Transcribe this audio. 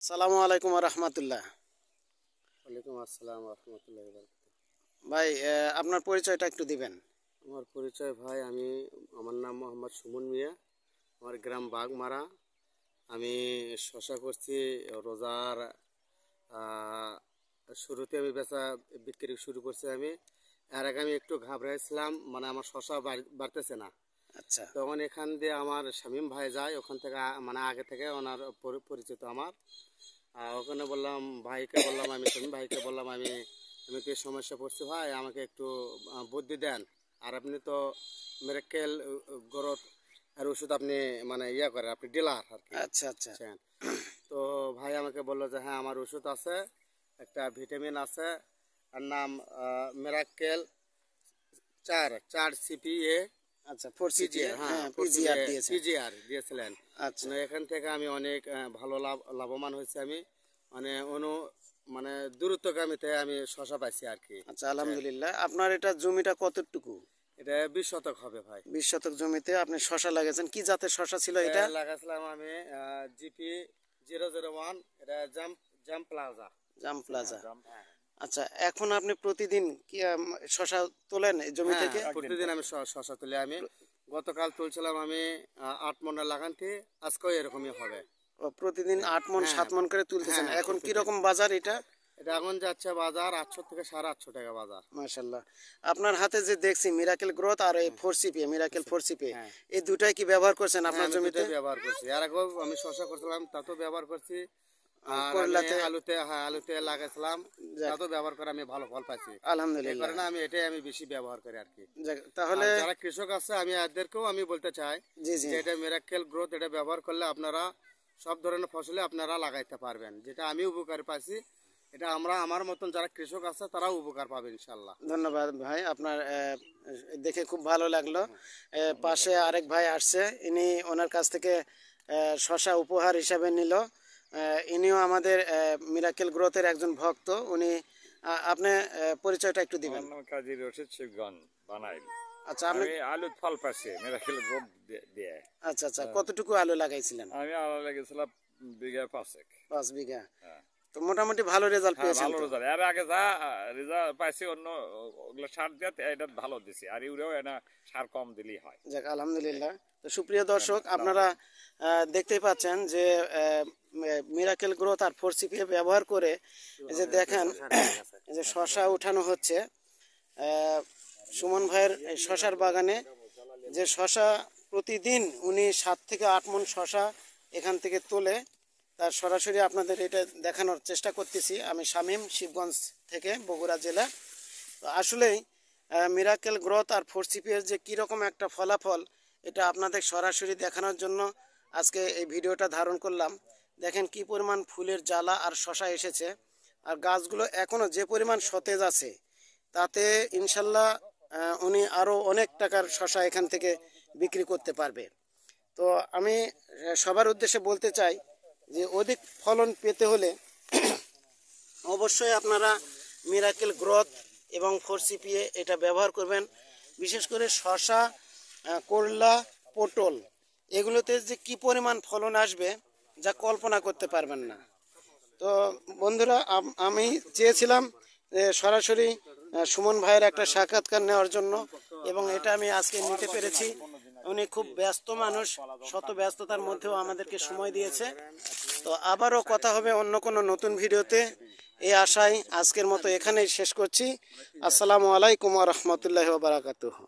সালামু আলাইকুম রহমতুল্লাহ। ওয়ালাইকুম আসসালাম রহমতুল্লাহ বারাকাতুহু। ভাই আপনার পরিচয়টা একটু দিবেন। আমার পরিচয় ভাই, আমার নাম মোহাম্মদ সুমন মিয়া। আমার গ্রাম বাগমারা। আমি শশা করছি রোজার আহ, শুরুতে আমি বিক্রি শুরু করছি। আমি এর আগে আমি একটু ঘাবড়াইছিলাম, মানে আমার শশা বাড়তেছে না। আচ্ছা, তখন এখান দিয়ে আমার শামীম ভাই যায়, ওখান থেকে মানে আগে থেকে ওনার পরিচিত আমার। ওখানে বললাম ভাইকে, বললাম আমি শামীম ভাইকে বললাম আমি আমি কি সমস্যা পড়ছি ভাই, আমাকে একটু বুদ্ধি দেন। আর আপনি তো মেরাক্কেল গ্রোথ আর ওষুধ আপনি মানে করেন, আপনি ডিলার আর কি। আচ্ছা, আচ্ছা, বুঝছেন? তো ভাই আমাকে বললো যে হ্যাঁ আমার ওষুধ আছে, একটা ভিটামিন আছে, আর নাম মেরাক্কেল 4 CPA। আচ্ছা, 4CPA, পিজিআর, হ্যাঁ হ্যাঁ, পিজিআর দিয়েছেন। পিজিআর দিয়েছিলেন। আচ্ছা, মানে এখান থেকে আমি অনেক ভালো লাভবান হয়েছি। আমি মানে মানে দ্রুতগামীতে আমি শশা পাইছি আর কি। আচ্ছা, আলহামদুলিল্লাহ। আপনার এটা জমিটা কতটুকু? এটা 20 শতক হবে ভাই। 20 শতক জমিতে আপনি শশা লাগাইছেন। কি জাতের শশা ছিল এটা এটা? লাগাছিলাম আমি GP001। এটা জাম প্লাজা। জাম প্লাজা। হ্যাঁ, আচ্ছা, এখন আপনি প্রতিদিন কি শশা তোলেন এই জমি হ্যাঁ, থেকে? প্রতিদিন আমি শশা তুলি। আমি গতকাল তুলছিলাম আমি 8 মণ লাগানটি, আজকেও এরকমই হবে। প্রতিদিন 8 মণ হ্যাঁ, 7 মণ করে তুলতেছেন। হ্যাঁ, এখন কি প্রতিদিন। রকম বাজার এটা? এটা এখন যাচ্ছে বাজার 800 থেকে 850 টাকা বাজার। মাশাল্লাহ। আপনার হাতে যে দেখছি মিরাকেল গ্রোথ আর এই 4CPA, মিরাকেল 4CPA, হ্যাঁ, এই দুটাই কি ব্যবহার করছেন হ্যাঁ, আপনার আমি জমিতে? দুটোই ব্যবহার করছি। আর আগেও আমি শসা করছিলাম, তাতেও ব্যবহার করছি। আর আমি করলাতে? আলুতে লাগাইছিলাম, যাক, তাতেও ব্যবহার করে আমি ভালো ফল পাইছি। এই আলহামদুলিল্লাহ। কারণে আমি বেশি ব্যবহার করি আর কি। যাক, আর তাহলে যারা কৃষক আছে আমি এদেরকেও আমি বলতে চাই জি, জি, যে এটা মিরাক্কেল গ্রোথ, এটা ব্যবহার করলে আপনারা সব ধরনের ফসলে আপনারা লাগাইতে পারবেন, যেটা আমি উপকার পাইছি। এটা আমার মতন যারা কৃষক আছে তারাও উপকার পাবে ইনশাল্লাহ। ধন্যবাদ ভাই। আপনার দেখে খুব ভালো লাগলো। পাশে আরেক ভাই আসছে, ইনি ওনার কাছ থেকে শশা উপহার হিসাবে নিল। ইনিও আমাদের মিরাকেল গ্রোথের একজন ভক্ত। উনি আপনি পরিচয়টা একটু দিবেন। আমার নাম কাজী রশিদ শিবগঞ্জ বানাইল। আচ্ছা, আপনি আমি আলুর ফল পাচ্ছি মিরাকেল গ্রোথ দিয়ে। আচ্ছা, আচ্ছা, কতটুকু আলু লাগাইছিলেন? আমি আলু লেগেছিলাম বিঘা 5 5 বিঘা। হ্যাঁ, তো মোটামুটি ভালো রেজাল্ট হ্যাঁ, পেয়েছেন ভালো তো? রেজাল্ট। এর আগে যা রেজাল্ট পাইছি অন্য ওগুলো সার দিয়ে এটা ভালো দিছি, আর ইউরিয়াও এটা সার কম দিলেই হয়। যাক, আলহামদুলিল্লাহ। তো সুপ্রিয় দর্শক, আপনারা দেখতেই পাচ্ছেন যে মিরাকেল গ্রোথ আর 4CPA ব্যবহার করে এই যে দেখেন এই যে শশা উঠানো হচ্ছে সুমন ভাইয়ের এই শশার বাগানে। যে শশা প্রতিদিন উনি 7 থেকে 8 মণ শশা এখান থেকে তোলে, তার সরাসরি আপনাদের এটা দেখানোর চেষ্টা করতেছি। আমি শামীম, শিবগঞ্জ থেকে, বগুড়া জেলা। তো আসলেই মিরাকেল গ্রোথ আর 4CPA যে কীরকম একটা ফলাফল, এটা আপনাদের সরাসরি দেখানোর জন্য আজকে এই ভিডিওটা ধারণ করলাম। দেখেন কি পরিমাণ ফুলের জ্বালা আর শশা এসেছে, আর গাছগুলো এখনও যে পরিমাণ সতেজ আছে, তাতে ইনশাল্লাহ উনি আরও অনেক টাকার শশা এখান থেকে বিক্রি করতে পারবে। তো আমি সবার উদ্দেশ্যে বলতে চাই যে অধিক ফলন পেতে হলে অবশ্যই আপনারা মিরাকেল গ্রোথ এবং 4CPA এটা ব্যবহার করবেন। বিশেষ করে শশা, করলা, পটল, এগুলোতে যে কি পরিমাণ ফলন আসবে যা কল্পনা করতে পারবেন না। তো বন্ধুরা, আমি চেয়েছিলাম সরাসরি সুমন ভাইয়ের একটা সাক্ষাৎকার নেওয়ার জন্য, এবং এটা আমি আজকে নিতে পেরেছি। উনি খুব ব্যস্ত মানুষ, শত ব্যস্ততার মধ্যেও আমাদেরকে সময় দিয়েছে। তো আবারও কথা হবে অন্য কোনো নতুন ভিডিওতে, এই আশায় আজকের মতো এখানেই শেষ করছি। আসসালামু আলাইকুম ওয়া রাহমাতুল্লাহি ওয়া বারাকাতুহু।